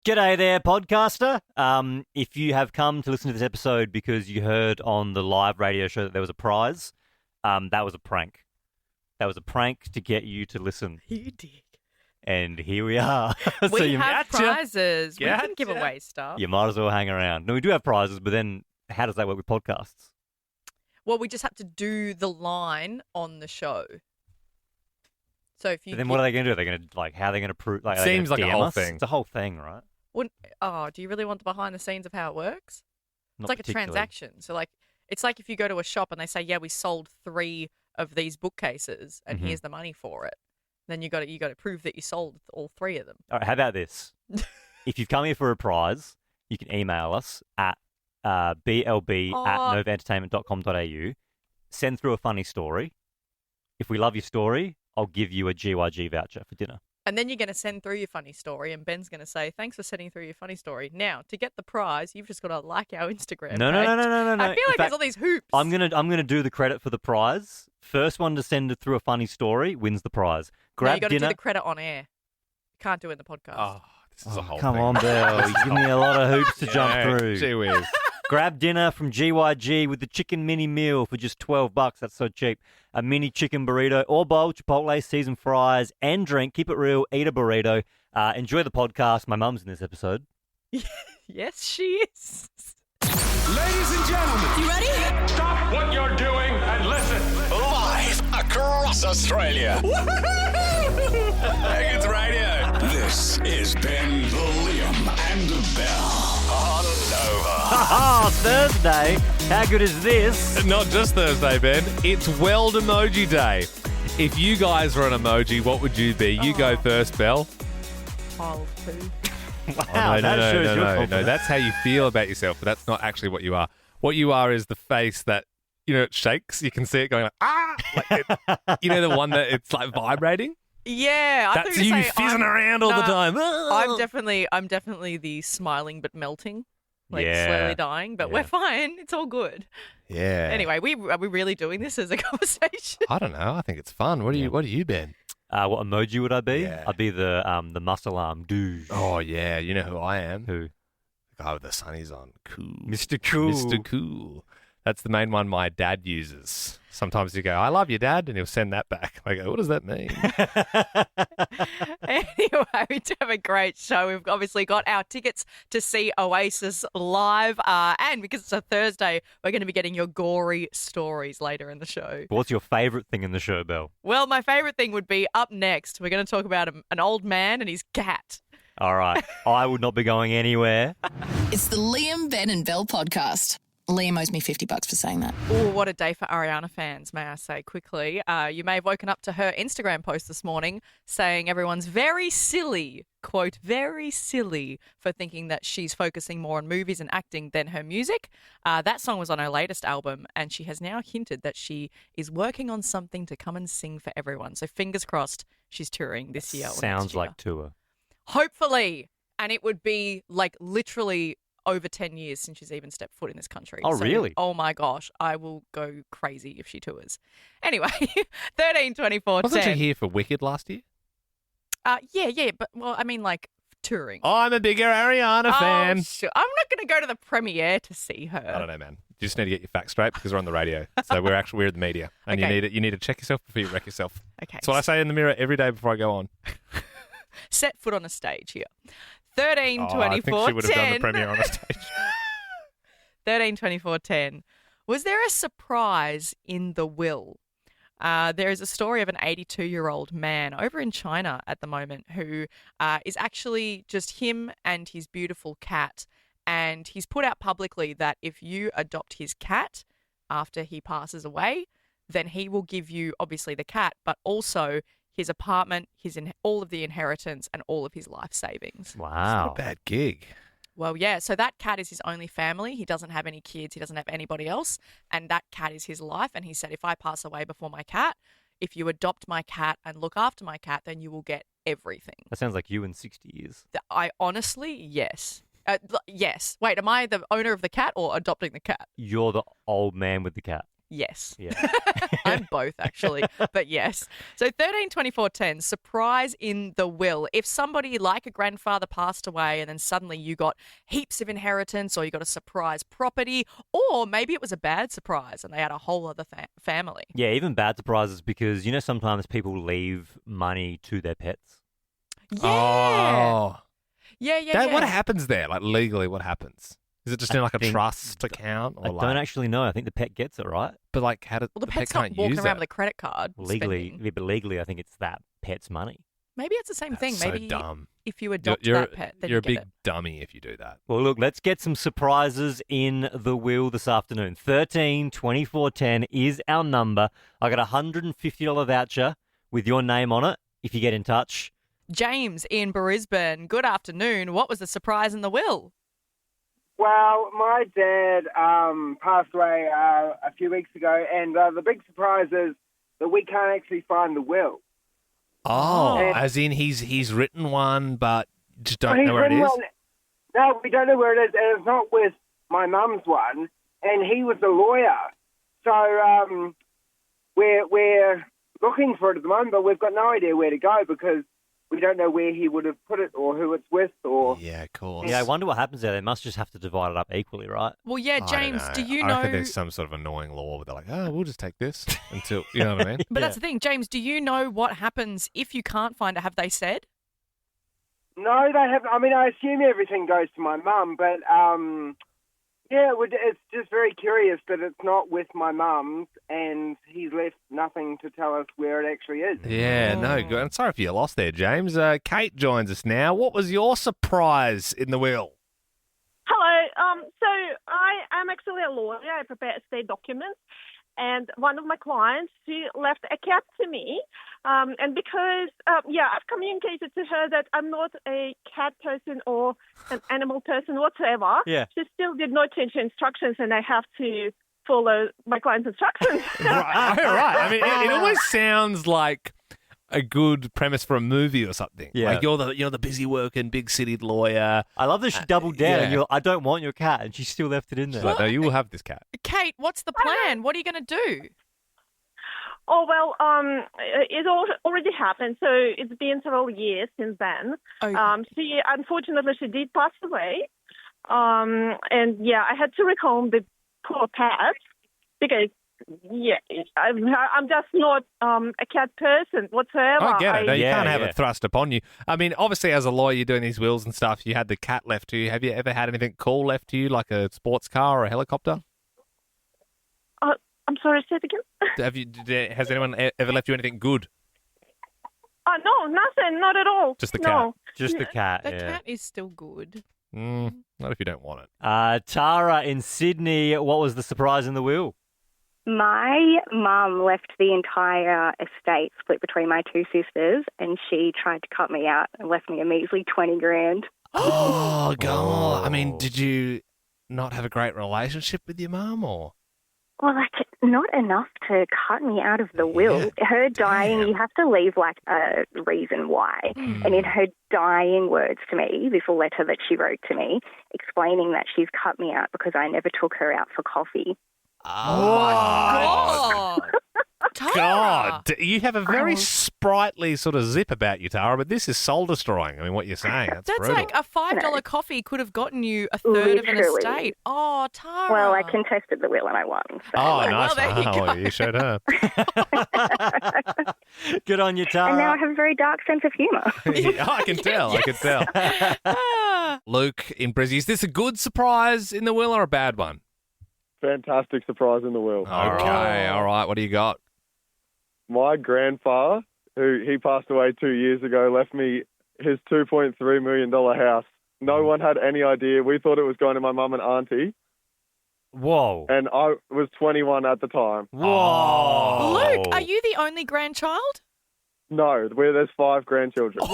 G'day there, podcaster. If you have come to listen to this episode because you heard on the live radio show that there was a prize, that was a prank. That was a prank to get you to listen. You dig. And here we are. We have gotcha. prizes. We can give Gotcha. away stuff. You might as well hang around. No, we do have prizes, but then how does that work with podcasts? Well, we just have to do the line on the show. So if you But then what are they going to do? Are they going to, how are they going to prove? Are they Seems gonna like a DM whole us? thing. It's a whole thing, right? do you really want the behind the scenes of how it works? Not It's like a particularly. transaction. So it's like if you go to a shop and they say, "Yeah, we sold 3 of these bookcases, and Mhm. here's the money for it." Then you got to prove that you sold all 3 of them. All right, how about this? If you've come here for a prize, you can email us at blb@novaentertainment.com.au. Send through a funny story. If we love your story, I'll give you a GYG voucher for dinner. And then you're going to send through your funny story, and Ben's going to say, "Thanks for sending through your funny story." Now, to get the prize, you've just got to like our Instagram No. page. I I feel like there's all these hoops. I'm gonna do the credit for the prize. First one to send it through a funny story wins the prize. No, Grab you got to dinner. do the credit on air. Can't do it in the podcast. Oh, this is a whole Come thing. on, Belle. You give me a lot of hoops to jump through. Gee whiz. Grab dinner from GYG with the chicken mini meal for just $12. That's so cheap. A mini chicken burrito or bowl, Chipotle, seasoned fries, and drink. Keep it real. Eat a burrito. Enjoy the podcast. My mum's in this episode. Yes, she is. Ladies and gentlemen, You ready? stop what you're doing and listen. Live across Australia. It's radio. This is Ben, Liam, and Bell on Nova. Oh, Thursday. How good is this? Not just Thursday, Ben. It's Weld Emoji Day. If you guys were an emoji, what would you be? You go first, Belle. Pile of poo. Wow, that shows your no. confidence. That's how you feel about yourself, but that's not actually what you are. What you are is the face that, it shakes. You can see it going like, ah! The one that it's like vibrating? Yeah, I That's thought you were gonna say, fizzing around all the no, time. I'm definitely the smiling but melting, Yeah. slowly dying. But Yeah. we're fine. It's all good. Yeah. Anyway, are we really doing this as a conversation? I don't know. I think it's fun. What are you been? What emoji would I be? Yeah. I'd be the muscle arm dude. Oh, yeah. You know who I am? Who? The guy with the sunnies on. Cool. Mr. Cool. Mr. Cool. That's the main one my dad uses. Sometimes you go, "I love you, Dad," and he'll send that back. I go, "What does that mean?" Anyway, we do have a great show. We've obviously got our tickets to see Oasis live. And because it's a Thursday, we're going to be getting your Gorey Stories later in the show. What's your favourite thing in the show, Belle? Well, my favourite thing would be up next. We're going to talk about an old man and his cat. All right. I would not be going anywhere. It's the Liam, Ben and Bell podcast. Liam owes me $50 for saying that. Oh, what a day for Ariana fans, may I say quickly. You may have woken up to her Instagram post this morning saying everyone's very silly, quote, very silly for thinking that she's focusing more on movies and acting than her music. That song was on her latest album, and she has now hinted that she is working on something to come and sing for everyone. So fingers crossed she's touring this year. Or Sounds next year. like tour. Hopefully. And it would be literally over 10 years since she's even stepped foot in this country. Oh, really? Oh, my gosh. I will go crazy if she tours. Anyway, 13, 24, Wasn't 10. she here for Wicked last year? Yeah. But, touring. I'm a bigger Ariana fan. Oh, sure. I'm not going to go to the premiere to see her. I don't know, man. You just need to get your facts straight because we're on the radio. So we're in the media, and Okay. you need to check yourself before you wreck yourself. Okay. That's what I say in the mirror every day before I go on. Set foot on a stage here. 13, Oh, 24, I think she would have 10. done the premiere on a stage. 13, 24, 10. Was there a surprise in the will? There is a story of an 82-year-old man over in China at the moment who is actually just him and his beautiful cat. And he's put out publicly that if you adopt his cat after he passes away, then he will give you, obviously, the cat, but also his apartment, all of the inheritance, and all of his life savings. Wow. Not a bad gig. Well, yeah, so that cat is his only family. He doesn't have any kids. He doesn't have anybody else. And that cat is his life. And he said, if I pass away before my cat, if you adopt my cat and look after my cat, then you will get everything. That sounds like you in 60 years. I honestly, yes. Yes. Wait, am I the owner of the cat or adopting the cat? You're the old man with the cat. Yes. Yeah. I'm both, actually. But yes. So 13/24/10, surprise in the will. If somebody like a grandfather passed away and then suddenly you got heaps of inheritance or you got a surprise property, or maybe it was a bad surprise and they had a whole other family. Yeah, even bad surprises because, sometimes people leave money to their pets. Yeah. Oh. Yeah. What happens there? Like legally, what happens? Is it just in like a trust account? Or I don't actually know. I think the pet gets it, right? But like, how does Well, the pet pet's not can't walking use around it? with a credit card. Legally, spending. yeah, but legally, I think it's that pet's money. Maybe it's the same thing. That's so Maybe dumb. if you adopt You're that pet, then you're you a get big it. dummy if you do that. Well, look, let's get some surprises in the wheel this afternoon. 13/24/10 is our number. I got a $150 voucher with your name on it if you get in touch. James in Brisbane, good afternoon. What was the surprise in the will? Well, my dad passed away a few weeks ago, and the big surprise is that we can't actually find the will. Oh, And- as in he's written one, but just don't He's know where it written is. one- No, we don't know where it is, and it's not with my mum's one, and he was a lawyer. So we're looking for it at the moment, but we've got no idea where to go because we don't know where he would have put it or who it's with or... Yeah, of course. Yeah, I wonder what happens there. They must just have to divide it up equally, right? Well, yeah, I don't James, know. do you I know? reckon there's some sort of annoying law where they're like, oh, we'll just take this until, you know what I mean? But that's the thing, James. Do you know what happens if you can't find it? Have they said? No, they haven't. I mean, I assume everything goes to my mum, but it's just very curious that it's not with my mum's, and he's left nothing to tell us where it actually is. Yeah, no, good. I'm sorry for your loss there, James. Kate joins us now. What was your surprise in the will? Hello. So I am actually a lawyer. I prepare estate documents. And one of my clients, she left a cat to me. And because, I've communicated to her that I'm not a cat person or an animal person whatsoever. Yeah. She still did not change the instructions, and I have to follow my client's instructions. Right. I mean, it almost sounds like a good premise for a movie or something. Yeah. Like you're the busy working, big city lawyer. I love that she doubled down and yeah. I don't want your cat, and she still left it in there. She's like, no, you will have this cat. Kate, what's the plan? What are you going to do? Oh, well, it already happened. So it's been several years since then. Unfortunately, she did pass away. I had to reclaim the poor pet because, I'm just not a cat person whatsoever. I get it. No, you Yeah, can't have yeah. it thrust upon you. I mean, obviously, as a lawyer, you're doing these wills and stuff. You had the cat left to you. Have you ever had anything cool left to you, like a sports car or a helicopter? I'm sorry, say it again? Has anyone ever left you anything good? No, nothing, not at all. Just the No. Just the cat. The yeah. cat is still good. Not if you don't want it. Tara in Sydney, what was the surprise in the will? My mum left the entire estate split between my two sisters, and she tried to cut me out and left me a measly 20 grand. Oh, God. I mean, did you not have a great relationship with your mum, or? Well, not enough to cut me out of the will. Her dying, you have to leave a reason why. And in her dying words to me, this letter that she wrote to me, explaining that she's cut me out because I never took her out for coffee. Oh, Tara. God, you have a very sprightly sort of zip about you, Tara, but this is soul destroying. I mean, what you're saying, that's brutal. like a $5 coffee could have gotten you a third of an Literally. estate. Oh, Tara. Well, I contested the will and I won. So. Oh, nice. there you go. You showed her. Good on you, Tara. And now I have a very dark sense of humour. I can tell. I can tell. Luke in Brizzy, is this a good surprise in the will or a bad one? Fantastic surprise in the will. Okay, all right. What do you got? My grandfather, who he passed away 2 years ago, left me his $2.3 million house. No one had any idea. We thought it was going to my mum and auntie, Whoa. and I was 21 at the time. Whoa. Luke, are you the only grandchild? No, there's 5 grandchildren.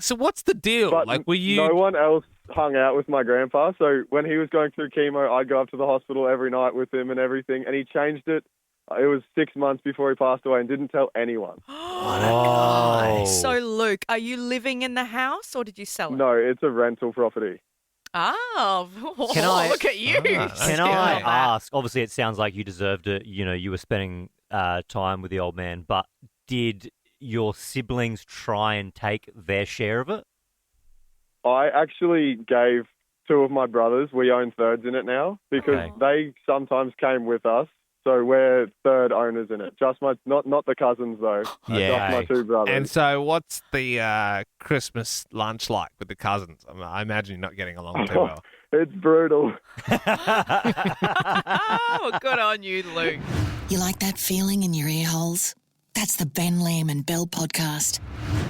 So what's the deal? But Like, were you? no one else hung out with my grandpa. So when he was going through chemo, I'd go up to the hospital every night with him and everything, and he changed it. It was 6 months before he passed away and didn't tell anyone. Whoa. So, Luke, are you living in the house or did you sell it? No, it's a rental property. Oh, Can I- look at you. Can I ask? Obviously, it sounds like you deserved it. You know, you were spending time with the old man, but did your siblings try and take their share of it? I actually gave two of my brothers, we own thirds in it now, because Okay. they sometimes came with us. So we're third owners in it. Just my, not the cousins though. Yeah. Just my two brothers. And so, what's the Christmas lunch like with the cousins? I imagine you're not getting along too well. It's brutal. Oh, good on you, Luke. You like that feeling in your ear holes? That's the Ben, Liam and Bell podcast.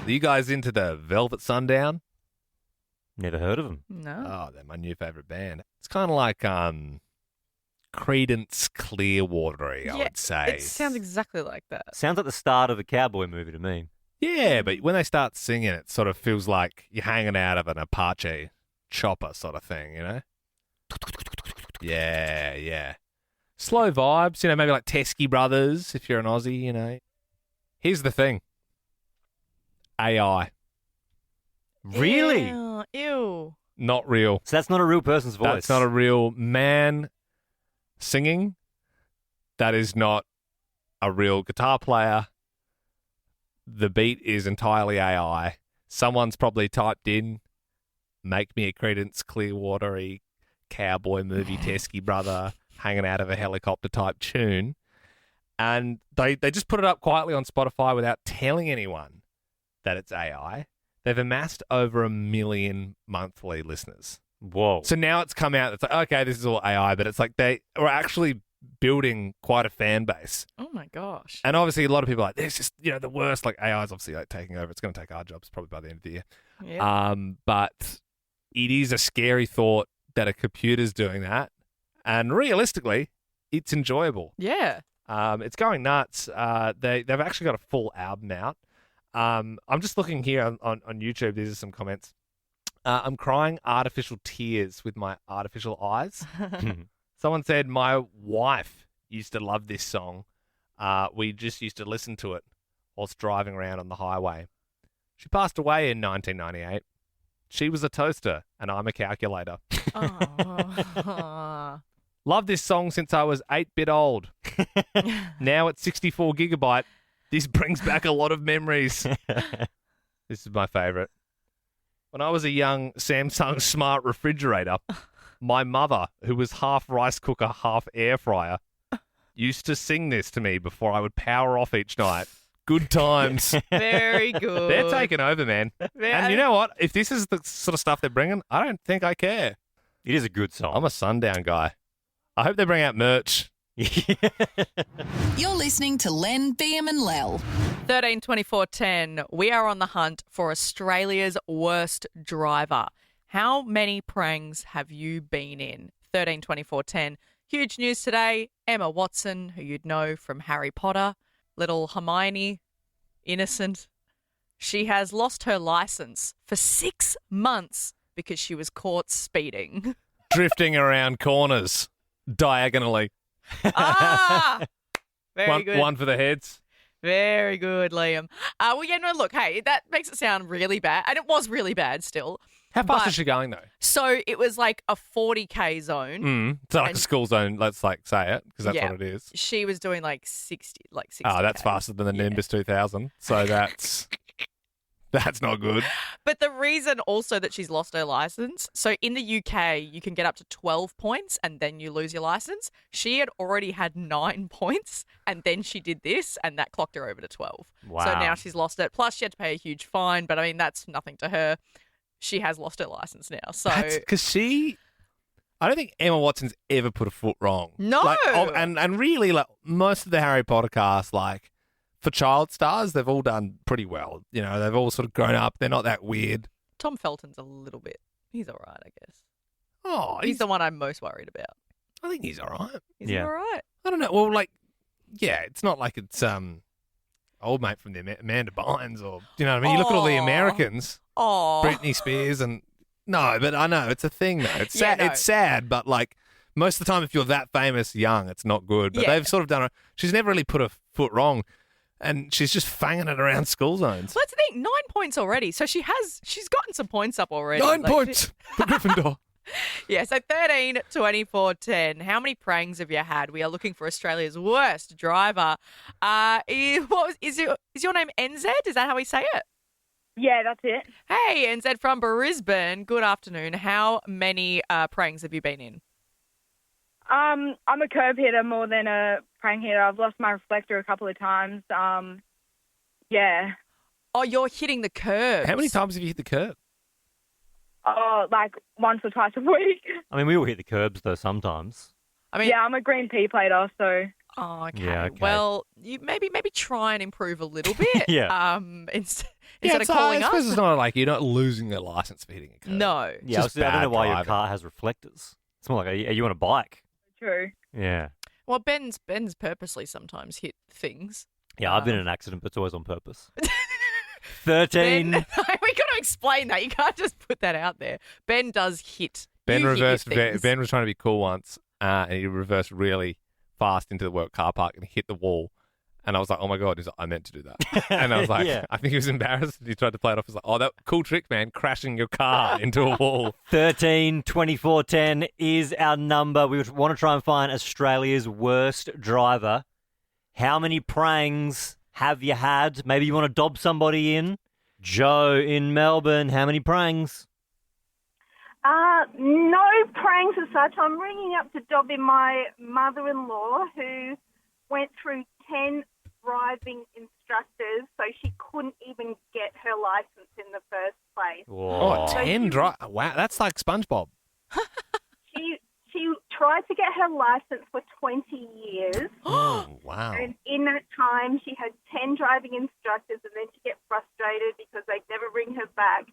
Are you guys into the Velvet Sundown? Never heard of them. No. Oh, they're my new favourite band. It's kind of like Creedence Clearwatery, I would say. It sounds exactly like that. Sounds like the start of a cowboy movie to me. Yeah, but when they start singing, it sort of feels like you're hanging out of an Apache chopper sort of thing, you know? Yeah, yeah. Slow vibes, you know, maybe like Teskey Brothers if you're an Aussie, you know. Here's the thing. AI. Really? Ew. Not real. So that's not a real person's voice. That's not a real man singing. That is not a real guitar player. The beat is entirely AI. Someone's probably typed in, make me a Creedence Clearwatery cowboy movie Teskey brother hanging out of a helicopter type tune. And they just put it up quietly on Spotify without telling anyone that it's AI. They've amassed over 1 million monthly listeners. Whoa. So now it's come out. It's like, okay, this is all AI, but it's like they are actually building quite a fan base. Oh my gosh. And obviously, a lot of people are like, this is, you know, the worst. Like AI is obviously like taking over. It's going to take our jobs probably by the end of the year. Yeah. But it is a scary thought that a computer's doing that. And realistically, it's enjoyable. Yeah. It's going nuts. They've actually got a full album out. I'm just looking here on YouTube. These are some comments. I'm crying artificial tears with my artificial eyes. Someone said, my wife used to love this song. We just used to listen to it whilst driving around on the highway. She passed away in 1998. She was a toaster, and I'm a calculator. Oh. Love this song since I was 8-bit old. Now at 64 gigabyte, this brings back a lot of memories. This is my favorite. When I was a young Samsung smart refrigerator, my mother, who was half rice cooker, half air fryer, used to sing this to me before I would power off each night. Good times. Very good. They're taking over, man. And you know what? If this is the sort of stuff they're bringing, I don't think I care. It is a good song. I'm a sundown guy. I hope they bring out merch. You're listening to Len, BM and Lel. 13 24 10. We are on the hunt for Australia's worst driver. How many prangs have you been in? 13 24 10. Huge news today. Emma Watson, who you'd know from Harry Potter, little Hermione, innocent. She has lost her license for 6 months because she was caught speeding. Drifting around corners diagonally. Ah! Very good. One for the heads. Very good, Liam. Well, yeah, no, look, hey, that makes it sound really bad. And it was really bad still. How fast But- is she going, though? So it was like a 40K zone. It's not like And- a school zone, let's like say it, because that's Yeah. what it is. She was doing like 60. Oh, that's faster than the Yeah. Nimbus 2000. So that's not good. But the reason also that she's lost her license, so in the UK, you can get up to 12 points and then you lose your license. She had already had 9 points and then she did this and that clocked her over to 12. Wow. So now she's lost it. Plus, she had to pay a huge fine, but I mean, that's nothing to her. She has lost her license now. So Because I don't think Emma Watson's ever put a foot wrong. No. Like, and really, like most of the Harry Potter cast, like for child stars, they've all done pretty well. You know, they've all sort of grown up. They're not that weird. Tom Felton's a little bit. He's all right, I guess. Oh, He's the one I'm most worried about. I think he's all right. Is he all right? I don't know. Well, like, yeah, it's not like it's old mate from the Amanda Bynes or, you know what I mean? You look at all the Aw. Americans, Oh, Britney Spears, and no, but I know it's a thing, though. It's Yeah, sad. no. It's sad, but like most of the time, if you're that famous young, it's not good. But Yeah. they've sort of done it. She's never really put a foot wrong, and she's just fanging it around school zones. So that's the thing. 9 points already. So she's gotten some points up already. 9 Like, points for Gryffindor. Yeah, so 13, 24, 10. How many prangs have you had? We are looking for Australia's worst driver. Is your name NZ? Is that how we say it? Yeah, that's it. Hey, NZ from Brisbane. Good afternoon. How many pranks have you been in? I'm a curb hitter more than a prank hitter. I've lost my reflector a couple of times. Yeah. Oh, you're hitting the curb. How many times have you hit the curb? Oh, like once or twice a week. I mean, we all hit the curbs, though, sometimes. I mean, yeah, I'm a green pea plater, so. Oh, okay. Yeah, okay. Well, you maybe try and improve a little bit. Yeah. Instead Yeah, of calling I suppose us. it's not like you're not losing a license for hitting a curb. No. Yeah, Just I don't know bad why your driving. car has reflectors. It's more like, are you on a bike? True. Yeah. Well, Ben's purposely sometimes hit things. Yeah, I've been in an accident, but it's always on purpose. 13. Ben, we got to explain that. You can't just put that out there. Ben does hit. Ben You hit reversed. things. Ben was trying to be cool once, and he reversed really fast into the work car park and hit the wall. And I was like, "Oh my god!" He's like, "I meant to do that." And I was like, Yeah. "I think he was embarrassed." He tried to play it off. He's like, "Oh, that cool trick, man! Crashing your car into a wall." 13, 24, 10 is our number. We want to try and find Australia's worst driver. How many prangs have you had? Maybe you want to dob somebody in. Joe in Melbourne, how many prangs? No pranks as such. I'm ringing up to dob in my mother-in-law who went through 10 driving instructors, so she couldn't even get her license in the first place. Oh, 10 Wow, that's like SpongeBob. She tried to get her license for 20 years. Oh, wow. And in that time, she had 10 driving instructors, and then she'd get frustrated because they'd never bring her back.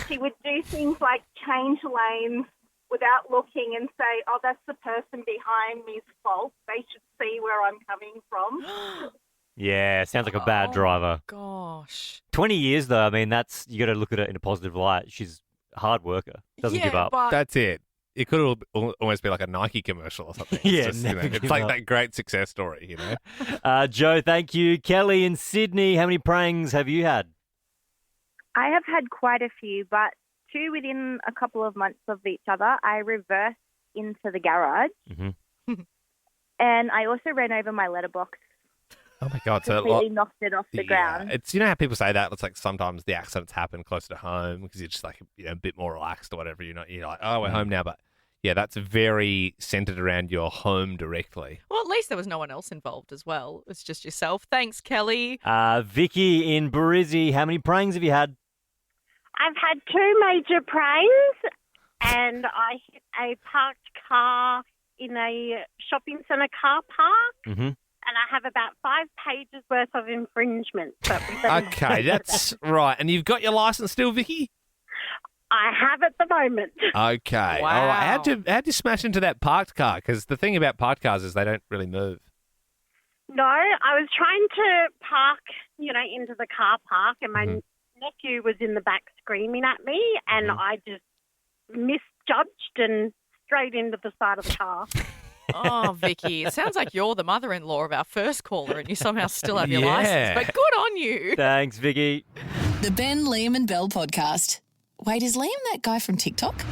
She would do things like change lanes without looking and say, oh, that's the person behind me's fault. They should see where I'm coming from. Yeah, sounds like a bad driver. Gosh. 20 years, though, I mean, you got to look at it in a positive light. She's a hard worker. Doesn't give up. That's it. It could almost be like a Nike commercial or something. Yeah, It's, never it's give like up. that great success story, you know? Joe, thank you. Kelly in Sydney, how many pranks have you had? I have had quite a few, but two within a couple of months of each other. I reversed into the garage, and I also ran over my letterbox. Oh, my God. Completely knocked it off the ground. It's, you know how people say that? It's like sometimes the accidents happen closer to home because you're just like, you know, a bit more relaxed or whatever. You're like, oh, we're home now. But yeah, that's very centered around your home directly. Well, at least there was no one else involved as well. It's just yourself. Thanks, Kelly. Vicky in Brizzy, how many pranks have you had? I've had two major pranks, and I hit a parked car in a shopping centre car park, and I have about 5 pages worth of infringement. Okay, that's right. And you've got your license still, Vicky? I have at the moment. Okay. Wow. All right. How'd you smash into that parked car? Because the thing about parked cars is they don't really move. No, I was trying to park, into the car park, and my nephew was in the back screaming at me, and I just misjudged and straight into the side of the car. Oh, Vicky, it sounds like you're the mother-in-law of our first caller and you somehow still have your Yeah. license. But good on you. Thanks, Vicky. The Ben, Liam and Bell podcast. Wait, is Liam that guy from TikTok?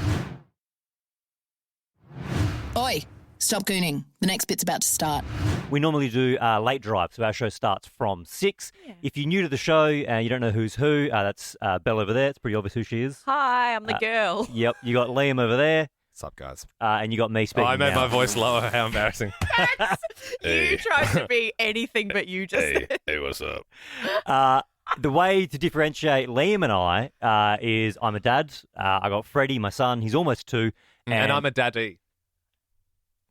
Oi, stop gooning. The next bit's about to start. We normally do late drive, so our show starts from 6. If you're new to the show and you don't know who's who, that's Belle over there. It's pretty obvious who she is. Hi, I'm the girl. Yep, you got Liam over there. What's up, guys? And you got me speaking I made now. my voice lower. How embarrassing. You tried to be anything but you just said. Hey, what's up? The way to differentiate Liam and I is I'm a dad. I got Freddie, my son. He's almost 2. And I'm a daddy.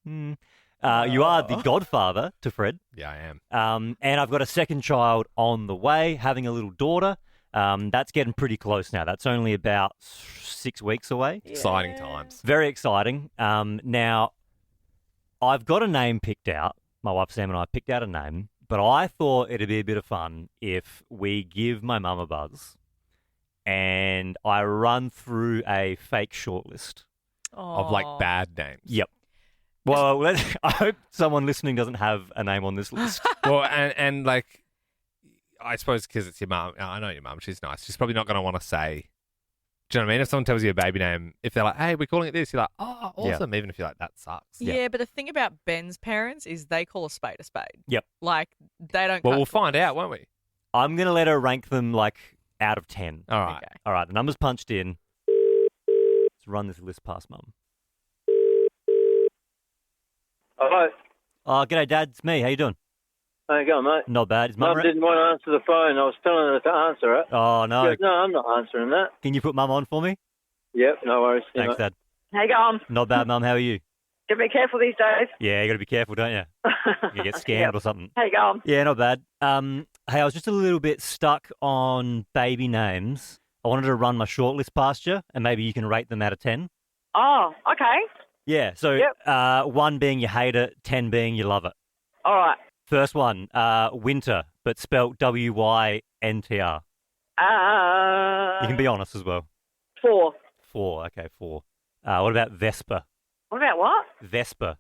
You are the godfather to Fred. Yeah, I am. And I've got a second child on the way, having a little daughter. That's getting pretty close now. That's only about 6 weeks away. Exciting times. Very exciting. Now, I've got a name picked out. My wife Sam and I picked out a name, but I thought it'd be a bit of fun if we give my mum a buzz and I run through a fake shortlist. Of like bad names. Yep. Well, I hope someone listening doesn't have a name on this list. Well, and like, I suppose because it's your mum. I know your mum. She's nice. She's probably not going to want to say Do you know what I mean? If someone tells you a baby name, if they're like, hey, we're calling it this, you're like, oh, awesome. Even if you're like, that sucks. Yeah, but the thing about Ben's parents is they call a spade a spade. Yep. Like, they don't Well, we'll find out, won't we? I'm going to let her rank them, like, out of 10. All right. Okay. All right, the number's punched in. Let's run this list past Mum. Hello. Oh, g'day, Dad. It's me. How you doing? How you going, mate? Not bad. Is Mum Mum didn't want to answer the phone. I was telling her to answer it. Oh, no. She goes, no, I'm not answering that. Can you put Mum on for me? Yep, no worries. See you, Thanks, mate. Dad. How you going? Not bad, Mum. How are you? Gotta be careful these days. Yeah, you got to be careful, don't you? You get scammed Yep. or something. How you going? Yeah, not bad. Hey, I was just a little bit stuck on baby names. I wanted to run my shortlist past you, and maybe you can rate them out of 10. Oh, okay. Yeah, so Yep. 1 being you hate it, 10 being you love it. All right. First one, winter, but spelt WYNTR. You can be honest as well. 4. 4, okay, 4. What about Vespa? What about what? Vespa.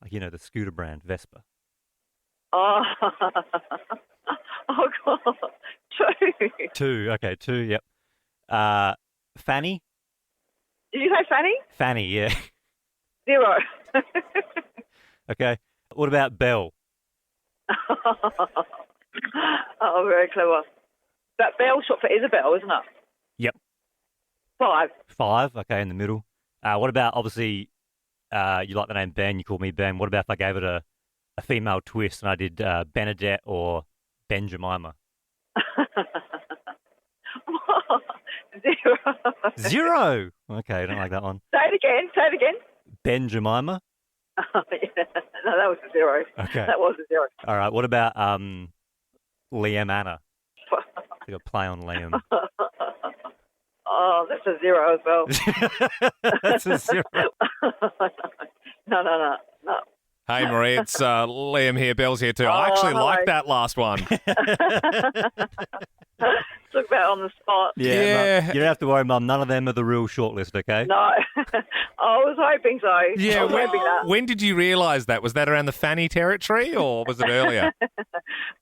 Like, you know, the scooter brand, Vespa. Oh, oh God. 2. 2, okay, 2, yep. Fanny? Did you say Fanny? Fanny, yeah. 0. Okay. What about Belle? Oh, very clever. That Bell shot for Isabel, isn't it? Yep. 5. 5, okay, in the middle. What about, obviously, you like the name Ben, you call me Ben. What about if I gave it a female twist and I did Benedette or Ben Jemima? 0. 0! Okay, I don't like that one. Say it again. Say it again. Ben Jemima? Oh, yeah. No, that was a 0. Okay. That was a 0. All right, what about Liam Anna? Like a play on Liam. Oh, that's a 0 as well. That's a 0. No. Hey, Marie, it's Liam here. Bell's here too. I Oh, actually hello. like that last one. Took that on the spot. Yeah. Mum, you don't have to worry, Mum. None of them are the real shortlist, okay? No. I was hoping so. Yeah, I was hoping that. when did you realise that? Was that around the Fanny territory or was it earlier?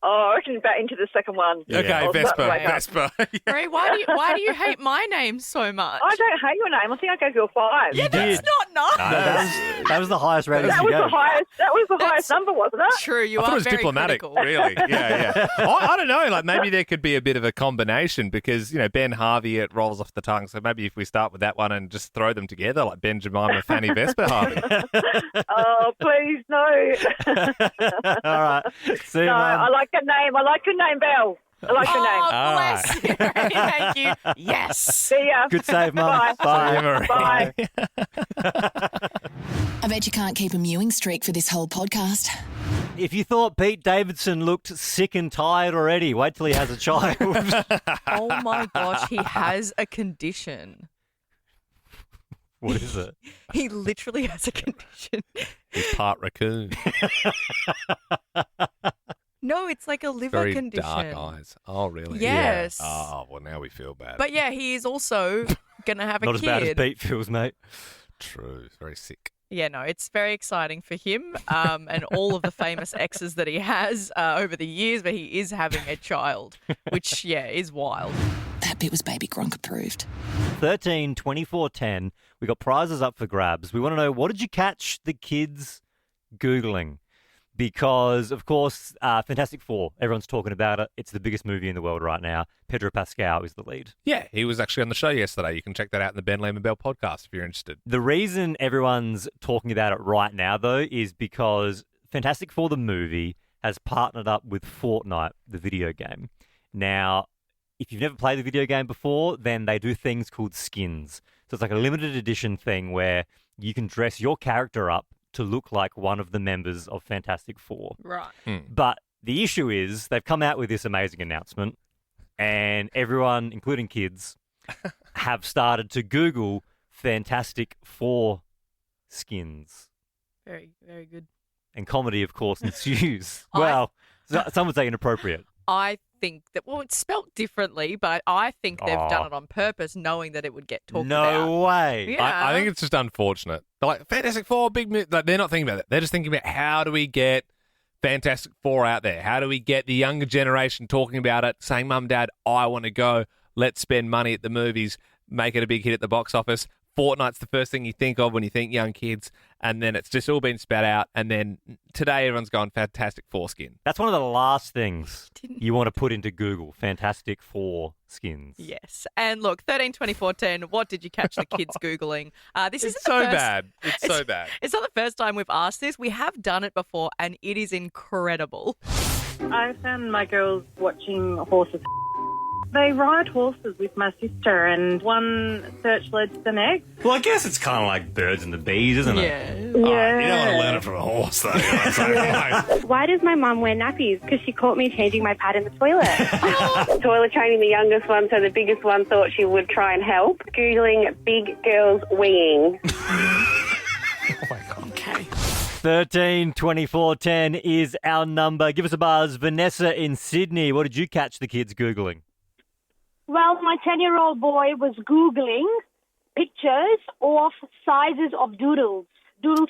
Oh, I reckon back into the second one. Okay, I was about to wake up. Vespa. Marie, why do you hate my name so much? I don't hate your name. I think I gave you a 5. You That's did. not No, nice. that was the highest rating That you was gave. the highest. That was the highest number, wasn't it? True, you I thought are it was very diplomatic, critical. really. Yeah. I don't know. Like maybe there could be a bit of a combination because you know Ben Harvey it rolls off the tongue. So maybe if we start with that one and just throw them together, like Ben Jemima, Fanny Vespa Harvey. Oh, please, no. All right. See you, No, Mum. I like your name. I like your name, Belle. I like your name. Oh, bless you. Thank you. Yes. See ya. Good save, Mum. Bye. Bye. Bye. I bet you can't keep a mewing streak for this whole podcast. If you thought Pete Davidson looked sick and tired already, wait till he has a child. Oh my gosh, he has a condition. What is it? He literally has a condition. He's part raccoon. No, it's like a liver Very condition. dark eyes. Oh, really? Yes. Yeah. Oh, well, now we feel bad. But yeah, he is also going to have a Not kid. as bad as Pete feels, mate. True. He's very sick. Yeah, no, it's very exciting for him and all of the famous exes that he has over the years, but he is having a child, which, yeah, is wild. That bit was Baby Gronk approved. 13, 24, 10. We got prizes up for grabs. We want to know, what did you catch the kids Googling? Because, of course, Fantastic Four, everyone's talking about it. It's the biggest movie in the world right now. Pedro Pascal is the lead. Yeah, he was actually on the show yesterday. You can check that out in the Ben Lehman Bell podcast if you're interested. The reason everyone's talking about it right now, though, is because Fantastic Four, the movie, has partnered up with Fortnite, the video game. Now, if you've never played the video game before, then they do things called skins. So it's like a limited edition thing where you can dress your character up to look like one of the members of Fantastic Four. Right. But the issue is they've come out with this amazing announcement and everyone, including kids, have started to Google Fantastic Four skins. Very, very good. And comedy, of course, ensues. Well, some would say inappropriate. I think that, well, it's spelt differently, but I think they've Oh. done it on purpose, knowing that it would get talked about. No way. Yeah. I think it's just unfortunate. They're like, Fantastic Four, big... Like, they're not thinking about it. They're just thinking about how do we get Fantastic Four out there? How do we get the younger generation talking about it, saying, Mum, Dad, I want to go. Let's spend money at the movies. make it a big hit at the box office. Fortnite's the first thing you think of when you think young kids, and then it's just all been spat out. And then today everyone's gone Fantastic Foreskin. That's one of the last things you want to put into Google. Fantastic Foreskins. Yes. And look, 13, 24, 10, what did you catch the kids Googling? This It's isn't so the first, bad. It's so bad. It's not the first time we've asked this. We have done it before, and it is incredible. I found my girls watching horses. They ride horses with my sister, and one search led to the next. Well, I guess it's kind of like birds and the bees, isn't it? Yeah. You don't want to learn it from a horse, though. You know what I'm saying? Why does my mum wear nappies? Because she caught me changing my pad in the toilet. Toilet training the youngest one, so the biggest one thought she would try and help. Googling big girls weeing. Oh, my God. Okay. 13 24 10 is our number. Give us a buzz. Vanessa in Sydney, what did you catch the kids Googling? Well, my 10-year-old boy was Googling pictures of sizes of doodle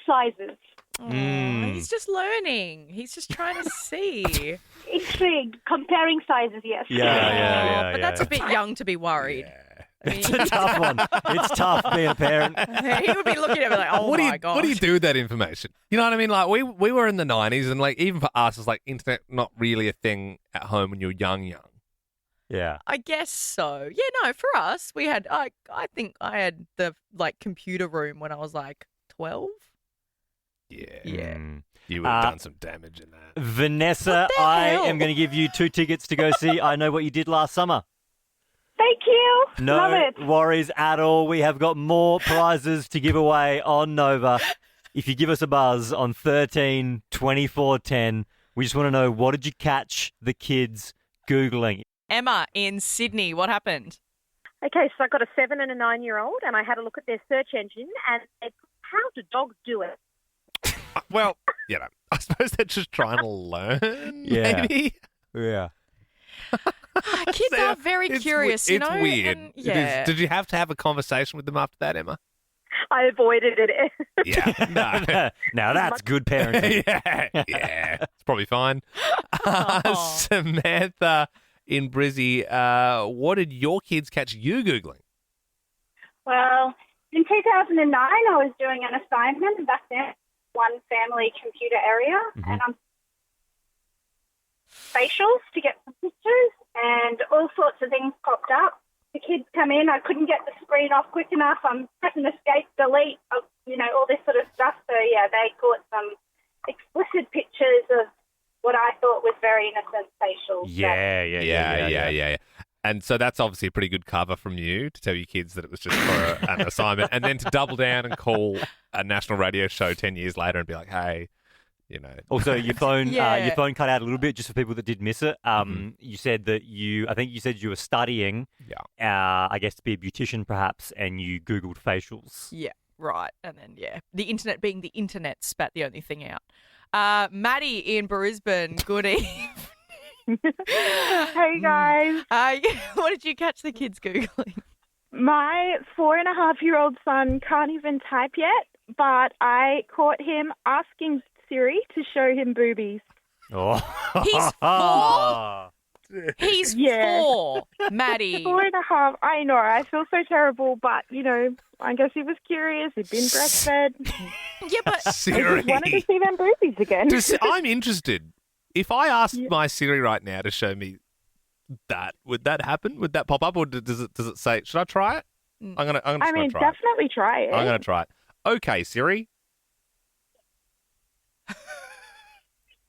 sizes. He's just learning. He's just trying to see. Intrigued, comparing sizes, yes. Yeah. But that's a bit young to be worried. I mean, It's a tough one. It's tough being a parent. he would be looking at me like, oh what my gosh. What do you do with that information? You know what I mean? Like we were in the 90s, and like even for us, it's like internet not really a thing at home when you're young. Yeah. I guess so. Yeah, no, for us, we had, I think I had the, computer room when I was, 12. Yeah. You would have done some damage in that. Vanessa, I am going to give you 2 tickets to go see I Know What You Did Last Summer. Thank you. No Love it. worries at all. We have got more prizes to give away on Nova. If you give us a buzz on 13 24 10, we just want to know, what did you catch the kids Googling? Emma in Sydney, what happened? Okay, so I got a 7 and a 9-year-old, and I had a look at their search engine, and it's how do dogs do it? Well, I suppose they're just trying to learn, Yeah. maybe. Yeah. Kids are very curious, you know? It's weird. And, It yeah. is. Did you have to have a conversation with them after that, Emma? I avoided it. Yeah. No. Now that's good parenting. yeah. It's probably fine. Samantha in Brizzy, what did your kids catch you Googling? Well, in 2009, I was doing an assignment back then, one family computer area, and I'm facials to get some pictures, and all sorts of things popped up. The kids come in, I couldn't get the screen off quick enough. I'm pressing escape, delete, all this sort of stuff. So, yeah, they caught some explicit pictures of what I thought was very innocent facials. Yeah. And so that's obviously a pretty good cover from you to tell your kids that it was just for an assignment, and then to double down and call a national radio show 10 years later and be like, hey, Also, your phone Yeah. cut out a little bit, just for people that did miss it. You said that you were studying, I guess to be a beautician perhaps, and you Googled facials. Yeah, right. And then, the internet being the internet spat the only thing out. Maddie in Brisbane, good evening. Hey guys. What did you catch the kids Googling? My 4.5-year-old son can't even type yet, but I caught him asking Siri to show him boobies. Oh. He's 4? He's 4, Maddie. 4.5. I know. I feel so terrible, but, I guess he was curious. He'd been breastfed. Yeah, but Siri. I just wanted to see them boobies again. I'm interested. If I asked my Siri right now to show me that, would that happen? Would that pop up, or does it say? Should I try it? I'm gonna try definitely try it. I'm gonna try it. Okay, Siri.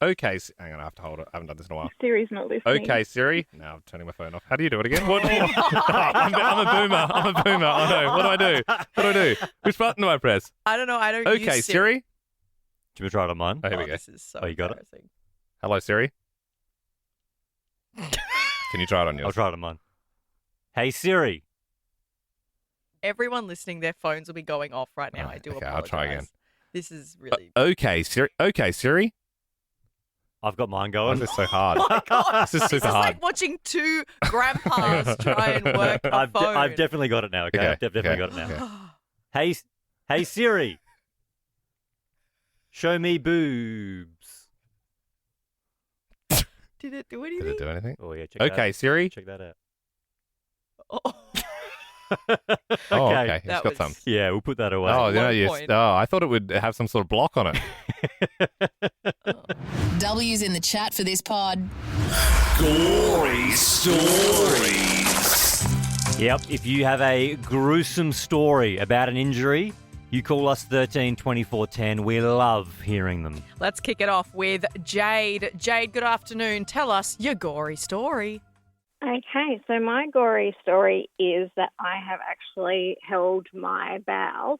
Okay, hang on. I have to hold it. I haven't done this in a while. Siri's not listening. Okay, Siri. Now I'm turning my phone off. How do you do it again? What? I'm a boomer. Oh no. What do I do? Which button do I press? I don't know. I don't Okay, use Siri. Should we try it on mine? Oh, here we go. This is so you got it? embarrassing. Hello, Siri. Can you try it on yours? I'll try it on mine. Hey, Siri. Everyone listening, their phones will be going off right now. I do apologize. I'll try again. This is really... Okay, Siri. Okay, Siri. I've got mine going. This is so hard. Oh my God. This is super is hard. like watching two grandpas try and work a phone. I've definitely got it now. Okay, I've definitely got it now. Hey, Siri. Show me boobs. Did it do anything? Did it do anything? Oh yeah. Check that Okay, out. Siri. Check that out. Oh. Okay. It's got some. Yeah, we'll put that away. Oh, yeah, yes. Oh, I thought it would have some sort of block on it. W's in the chat for this pod. Gorey Stories. Yep, if you have a gruesome story about an injury, you call us 13 24 10. We love hearing them. Let's kick it off with Jade. Jade, good afternoon. Tell us your gory story. Okay, so my gory story is that I have actually held my bowel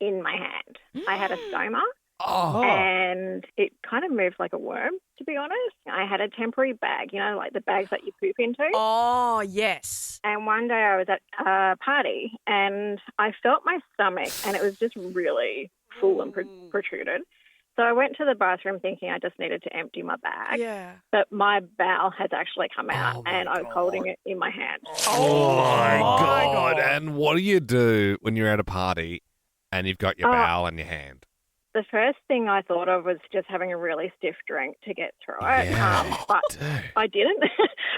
in my hand. I had a stoma. And it kind of moved like a worm, to be honest. I had a temporary bag, like the bags that you poop into. Oh, yes. And one day I was at a party and I felt my stomach and it was just really full and protruded. So I went to the bathroom thinking I just needed to empty my bag. Yeah. But my bowel has actually come out and I was holding it in my hand. Oh, my God. And what do you do when you're at a party and you've got your bowel in your hand? The first thing I thought of was just having a really stiff drink to get through it. But I didn't.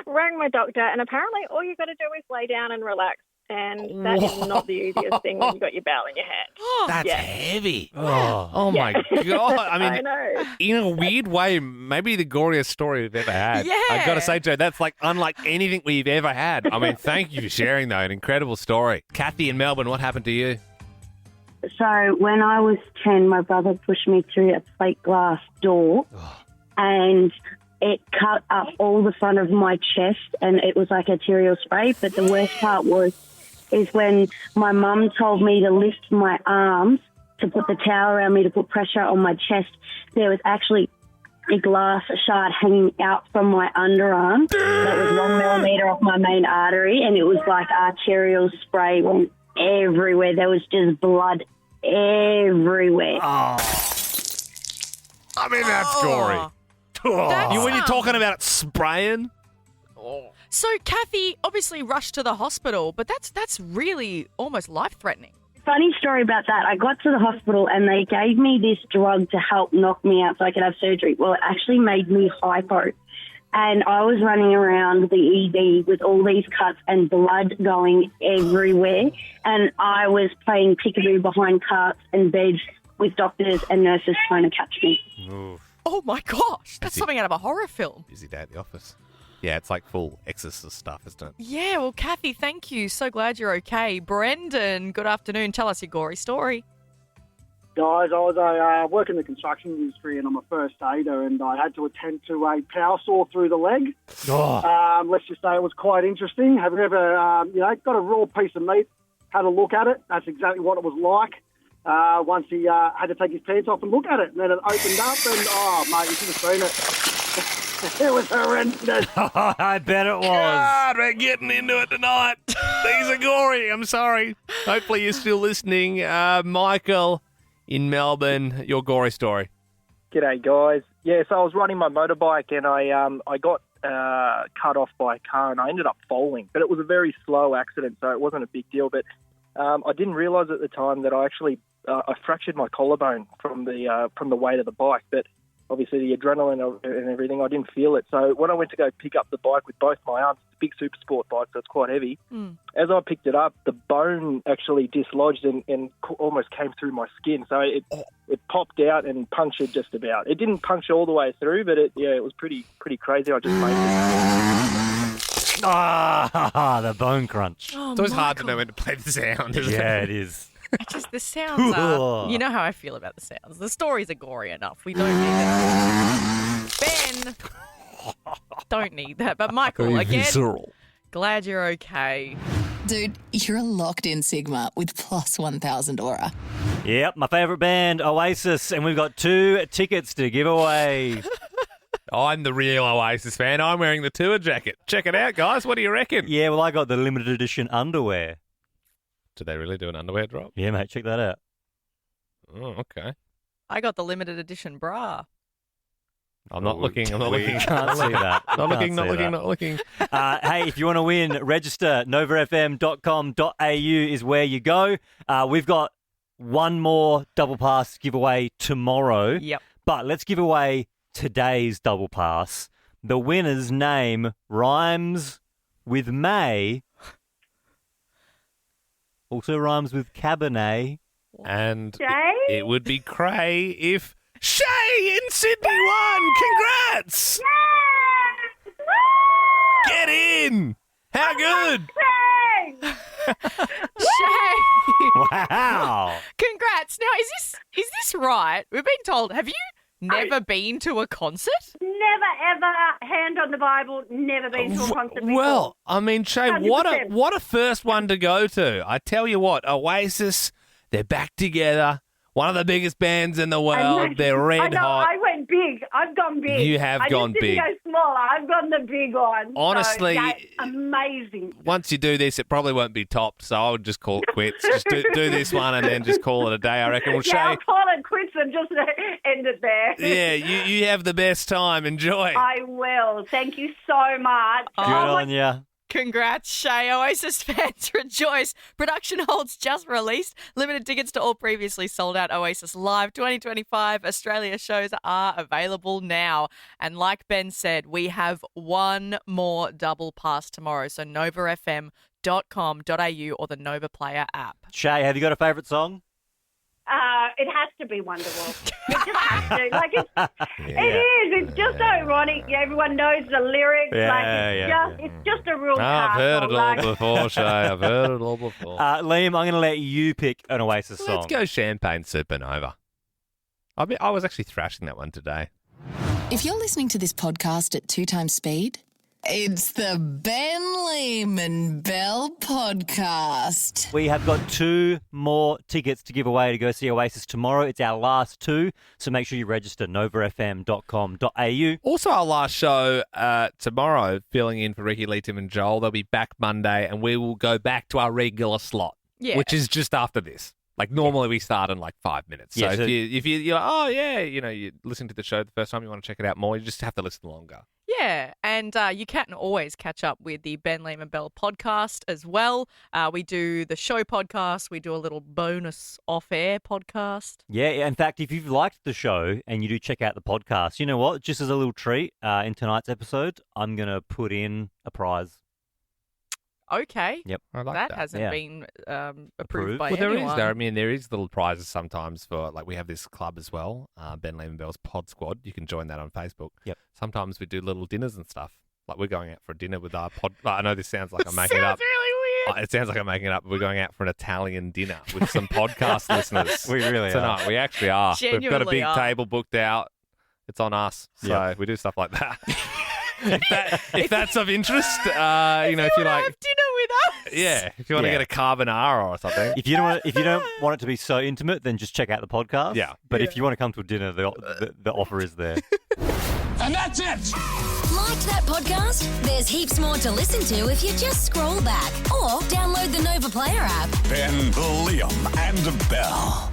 Rang my doctor, and apparently all you got to do is lay down and relax. And that is not the easiest thing when you've got your bowel in your hand. That's heavy. Oh my God. I mean, I know. in a weird way, maybe the goriest story we've ever had. Yeah. I've got to say, Joe, that's like unlike anything we've ever had. I mean, thank you for sharing, though. An incredible story. Kathy in Melbourne, what happened to you? So when I was 10, my brother pushed me through a plate glass door and it cut up all the front of my chest and it was like arterial spray. But the worst part is when my mum told me to lift my arms to put the towel around me to put pressure on my chest, there was actually a glass shard hanging out from my underarm that was 1 millimetre off my main artery, and it was like arterial spray went everywhere. There was just blood everywhere. I mean, that's gory. When you're talking about it spraying. So Kathy obviously rushed to the hospital, but that's really almost life-threatening. Funny story about that. I got to the hospital and they gave me this drug to help knock me out so I could have surgery. Well, it actually made me hypo. And I was running around the ED with all these cuts and blood going everywhere. And I was playing peekaboo behind carts and beds with doctors and nurses trying to catch me. Oh, my gosh. That's something out of a horror film. Busy day at the office. Yeah, it's like full exorcist stuff, isn't it? Yeah, well, Kathy, thank you. So glad you're okay. Brendan, good afternoon. Tell us your gory story. Guys, I work in the construction industry and I'm a first aider and I had to attend to a power saw through the leg. Let's just say it was quite interesting. Have you ever, got a raw piece of meat, had a look at it? That's exactly what it was like. Once he had to take his pants off and look at it, and then it opened up and, mate, you should have seen it. It was horrendous. I bet it was. God, we're getting into it tonight. These are gory. I'm sorry. Hopefully you're still listening. Michael in Melbourne, your gory story. G'day, guys. Yeah, so I was riding my motorbike and I got cut off by a car and I ended up falling. But it was a very slow accident, so it wasn't a big deal. But I didn't realise at the time that I actually I fractured my collarbone from the weight of the bike. But obviously the adrenaline and everything, I didn't feel it. So when I went to go pick up the bike with both my arms, it's a big super sport bike, so it's quite heavy. As I picked it up, the bone actually dislodged and almost came through my skin. So it popped out and punctured just about. It didn't puncture all the way through, but it was pretty crazy. I just made it. The bone crunch. Oh, it's always hard to know when to play the sound, isn't it? Yeah, it is. The sounds are... You know how I feel about the sounds. The stories are gory enough. We don't need that. Ben! Don't need that. But Michael, Very again, visceral. glad you're okay. Dude, you're a locked-in Sigma with plus 1,000 aura. Yep, my favourite band, Oasis, and we've got 2 tickets to give away. I'm the real Oasis fan. I'm wearing the tour jacket. Check it out, guys. What do you reckon? Yeah, well, I got the limited edition underwear. Did they really do an underwear drop? Yeah, mate, check that out. Oh, okay. I got the limited edition bra. I'm not looking. I'm not We looking. can't see that. Not looking. Can't Not see looking. that. Not looking. Hey, if you want to win, register. novafm.com.au is where you go. We've got one more double pass giveaway tomorrow. Yep. But let's give away today's double pass. The winner's name rhymes with May Also rhymes with Cabernet. And Shay? it would be cray if Shay in Sydney won. Congrats! Get in! How good? Shay! Wow. Congrats. Now, is this right? We've been told, have you never been to a concert? Never, ever, hand on the Bible, never been to a concert before. Well, I mean, Shay, 100%. what a first one to go to. I tell you what, Oasis, they're back together. One of the biggest bands in the world. They're red I know, hot. I went big. I've gone big. You have gone I big. just didn't go smaller. I've gone the big one. Honestly, So, yeah, amazing. Once you do this, it probably won't be topped, so I would just call it quits. Just do this one and then just call it a day, I reckon. Well, Yeah, I'll Shay, call it quits and just end it there. yeah, you have the best time. Enjoy. I will. Thank you so much. Good on ya. Congrats, Shay. Oasis fans rejoice. Production holds just released. Limited tickets to all previously sold out Oasis Live 2025 Australia shows are available now. And like Ben said, we have one more double pass tomorrow. So novafm.com.au or the Nova Player app. Shay, have you got a favourite song? It has to be Wonderwall. It just has to. Like it is. It's just ironic. Everyone knows the lyrics. It's just a real. I've heard it all like... before, Shay. I've heard it all before. Liam, I'm going to let you pick an Oasis song. Let's go Champagne Supernova. I was actually thrashing that one today. If you're listening to this podcast at 2 times speed, it's the Ben Lehman Bell Podcast. We have got 2 more tickets to give away to go see Oasis tomorrow. It's our last 2, so make sure you register novafm.com.au. Also, our last show tomorrow, filling in for Ricky, Lee, Tim and Joel. They'll be back Monday, and we will go back to our regular slot, which is just after this. Like, normally we start in like 5 minutes. So, if you're like, oh, yeah, you listen to the show the first time, you want to check it out more, you just have to listen longer. Yeah, and you can always catch up with the Ben Lehman Bell podcast as well. We do the show podcast. We do a little bonus off-air podcast. Yeah, in fact, if you've liked the show and you do check out the podcast, you know what? Just as a little treat in tonight's episode, I'm going to put in a prize. Okay. Yep. I like that. Hasn't been approved by anyone. There is little prizes sometimes for, like, we have this club as well, Ben Lehman Bell's Pod Squad. You can join that on Facebook. Yep. Sometimes we do little dinners and stuff. Like, we're going out for a dinner with our pod. I know this sounds like I'm making it up. Really weird. It sounds like I'm making it up. But we're going out for an Italian dinner with some podcast listeners. We really tonight. We actually are. We've got a big Genuinely table booked out. It's on us. So we do stuff like that. if that's of interest, if you like have dinner with us. Yeah, if you want to get a carbonara or something. If you don't want it to be so intimate, then just check out the podcast. Yeah. But if you want to come to a dinner, the offer is there. And that's it. Like that podcast? There's heaps more to listen to if you just scroll back or download the Nova Player app. Ben, Liam, and Bell.